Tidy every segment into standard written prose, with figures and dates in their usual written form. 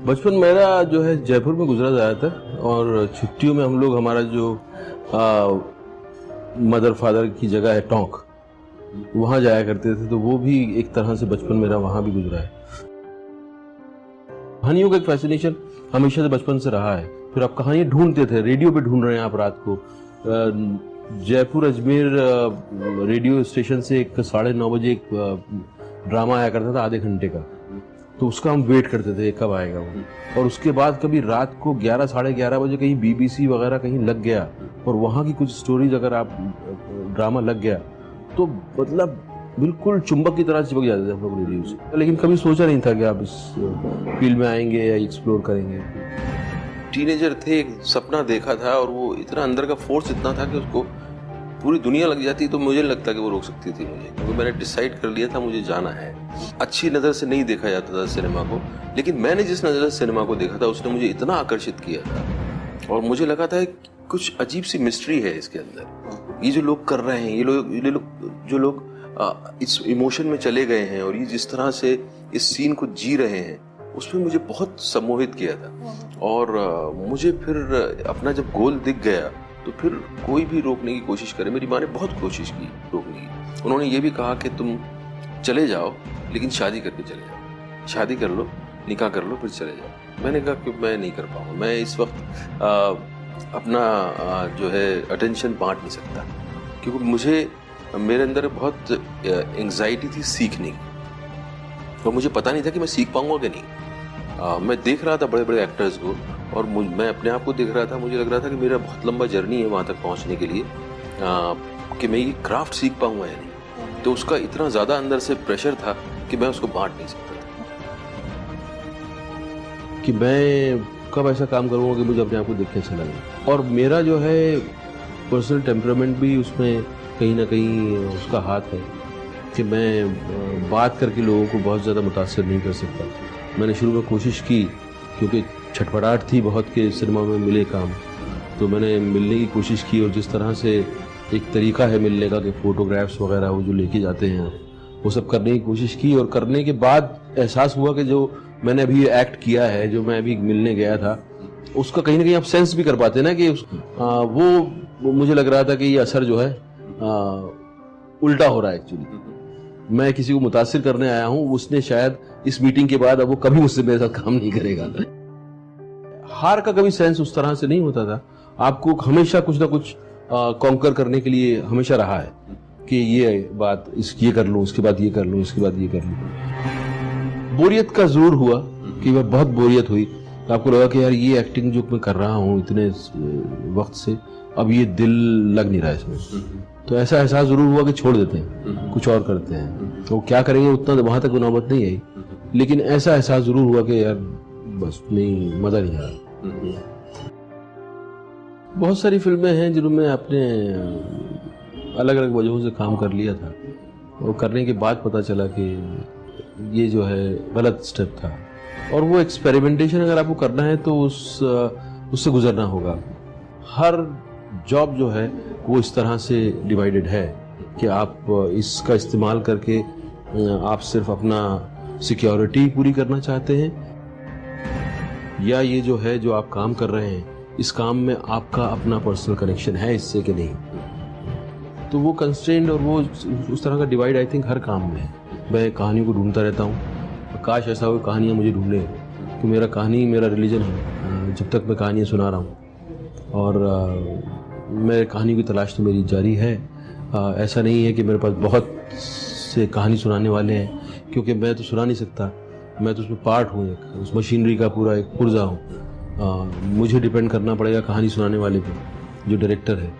बचपन मेरा जो है जयपुर में गुजरा ज़्यादातर, और छुट्टियों में हम लोग हमारा जो मदर फादर की जगह है टोंक, वहाँ जाया करते थे। तो वो भी एक तरह से बचपन मेरा वहाँ भी गुजरा है। कहानियों का एक फैसिनेशन हमेशा से बचपन से रहा है। फिर आप कहानियाँ ढूंढते थे, रेडियो पे ढूंढ रहे हैं आप रात को। जयपुर अजमेर रेडियो स्टेशन से एक 9:30 बजे एक ड्रामा आया करता था आधे घंटे का, तो उसका हम वेट करते थे कब आएगा वो। और उसके बाद कभी रात को 11 साढ़े 11 बजे कहीं BBC वगैरह कहीं लग गया और वहाँ की कुछ स्टोरीज अगर आप ड्रामा लग गया तो मतलब बिल्कुल चुंबक की तरह चिपक जाते थे हम लोग रेडियो से। लेकिन कभी सोचा नहीं था कि आप इस फील्ड में आएंगे या एक्सप्लोर करेंगे। टीनेजर थे, एक सपना देखा था और वो इतना अंदर का फोर्स इतना था कि उसको पूरी दुनिया लग जाती तो मुझे नहीं लगता कि वो रोक सकती थी मुझे, क्योंकि मैंने डिसाइड कर लिया था मुझे जाना है। अच्छी नज़र से नहीं देखा जाता था सिनेमा को, लेकिन मैंने जिस नज़र से सिनेमा को देखा था उसने मुझे इतना आकर्षित किया था और मुझे लगा था कुछ अजीब सी मिस्ट्री है इसके अंदर। ये जो लोग कर रहे हैं, जो लोग इस इमोशन में चले गए हैं और ये जिस तरह से इस सीन को जी रहे हैं, उसमें मुझे बहुत सम्मोहित किया था। और मुझे फिर अपना जब गोल दिख गया तो फिर कोई भी रोकने की कोशिश करे, मेरी माँ ने बहुत कोशिश की रोकने की। उन्होंने ये भी कहा कि तुम चले जाओ लेकिन शादी करके चले जाओ, शादी कर लो, निकाह कर लो, फिर चले जाओ। मैंने कहा कि मैं नहीं कर पाऊँगा, मैं इस वक्त अपना जो है अटेंशन बांट नहीं सकता, क्योंकि मुझे मेरे अंदर बहुत एंग्जाइटी थी सीखने की और मुझे पता नहीं था कि मैं सीख पाऊँगा कि नहीं। मैं देख रहा था बड़े बड़े एक्टर्स को और मैं अपने आप को देख रहा था, मुझे लग रहा था कि मेरा बहुत लंबा जर्नी है वहाँ तक पहुँचने के लिए, कि मैं ये क्राफ्ट सीख पाऊँगा या नहीं। तो उसका इतना ज़्यादा अंदर से प्रेशर था कि मैं उसको बांट नहीं सकता था, कि मैं कब ऐसा काम करूँगा कि मुझे अपने आप को देख के अच्छा लगे। और मेरा जो है पर्सनल टेम्परामेंट भी उसमें कहीं ना कहीं उसका हाथ है कि मैं बात करके लोगों को बहुत ज़्यादा मुतासर नहीं कर सकता। मैंने शुरू में कोशिश की, क्योंकि छटपटाहट थी बहुत के सिनेमा में मिले काम, तो मैंने मिलने की कोशिश की। और जिस तरह से एक तरीका है मिलने का कि फ़ोटोग्राफ्स वगैरह वो जो लेके जाते हैं, वो सब करने की कोशिश की। और करने के बाद एहसास हुआ कि जो मैंने अभी एक्ट किया है, जो मैं अभी मिलने गया था, उसका कहीं ना कहीं आप सेंस भी कर पाते ना कि वो मुझे लग रहा था कि ये असर जो है उल्टा हो रहा है। एक्चुअली मैं किसी को मुतासिर करने आया हूँ, उसने शायद इस मीटिंग के बाद अब वो कभी मुझसे मेरे साथ काम नहीं करेगा। हार का कभी सेंस उस तरह से नहीं होता था। आपको हमेशा कुछ ना कुछ कॉन्कर करने के लिए हमेशा रहा है कि ये बात ये कर लूँ, इसके बाद ये कर लूँ, इसके बाद ये कर लूँ। बोरियत का जरूर हुआ कि वह बहुत बोरियत हुई। तो आपको लगा कि यार ये एक्टिंग जो मैं कर रहा हूँ इतने वक्त से, अब ये दिल लग नहीं रहा है इसमें। तो ऐसा एहसास जरूर हुआ कि छोड़ देते हैं, कुछ और करते हैं। तो क्या करेंगे, उतना वहां तक नौबत नहीं आई, लेकिन ऐसा एहसास जरूर हुआ कि यार बस नहीं, मजा नहीं आ रहा। बहुत सारी फिल्में हैं जिनमें आपने अलग अलग वजहों से काम कर लिया था और करने के बाद पता चला कि ये जो है गलत स्टेप था। और वो एक्सपेरिमेंटेशन अगर आपको करना है तो उससे गुजरना होगा। हर जॉब जो है वो इस तरह से डिवाइडेड है कि आप इसका इस्तेमाल करके आप सिर्फ अपना सिक्योरिटी पूरी करना चाहते हैं, या ये जो है जो आप काम कर रहे हैं इस काम में आपका अपना पर्सनल कनेक्शन है इससे कि नहीं। तो वो कंस्ट्रेंट और वो उस तरह का डिवाइड आई थिंक हर काम में है। मैं कहानियों को ढूंढता रहता हूँ, काश ऐसा हो कहानियाँ मुझे ढूंढे, कि मेरा कहानी मेरा रिलीजन है। जब तक मैं कहानियाँ सुना रहा हूँ और मैं कहानी की तलाश तो मेरी जारी है। ऐसा नहीं है कि मेरे पास बहुत से कहानी सुनाने वाले हैं, क्योंकि मैं तो सुना नहीं सकता, मैं तो उसमें पार्ट हूँ, उस मशीनरी का पूरा एक पुर्जा हूँ। मुझे डिपेंड करना पड़ेगा कहानी सुनाने वाले पे, जो डायरेक्टर है।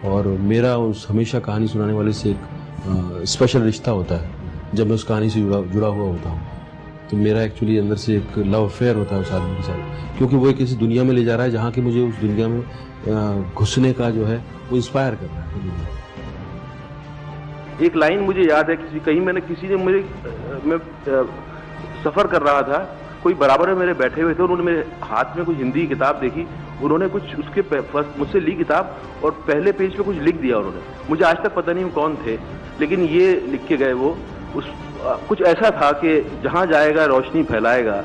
और मेरा उस हमेशा कहानी सुनाने वाले से एक स्पेशल रिश्ता होता है जब मैं उस कहानी से जुड़ा हुआ होता हूँ। तो मेरा एक्चुअली अंदर से एक लव अफेयर होता है उस आदमी के साथ, क्योंकि वो एक ऐसी दुनिया में ले जा रहा है जहाँ की मुझे उस दुनिया में घुसने का जो है वो इंस्पायर कर रहा है। एक लाइन मुझे याद है, मैं सफ़र कर रहा था, कोई बराबर में मेरे बैठे हुए थे, उन्होंने मेरे हाथ में कुछ हिंदी किताब देखी, उन्होंने कुछ उसके मुझसे ली किताब और पहले पेज पे कुछ लिख दिया उन्होंने। मुझे आज तक पता नहीं वो कौन थे, लेकिन ये लिख के गए वो कुछ ऐसा था कि जहाँ जाएगा रोशनी फैलाएगा,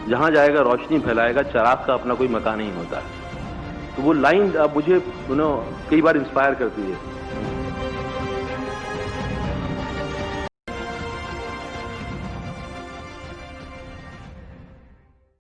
जहाँ जाएगा रोशनी फैलाएगा, चिराग का अपना कोई मकान नहीं होता है। तो वो लाइन अब मुझे कई बार इंस्पायर करती है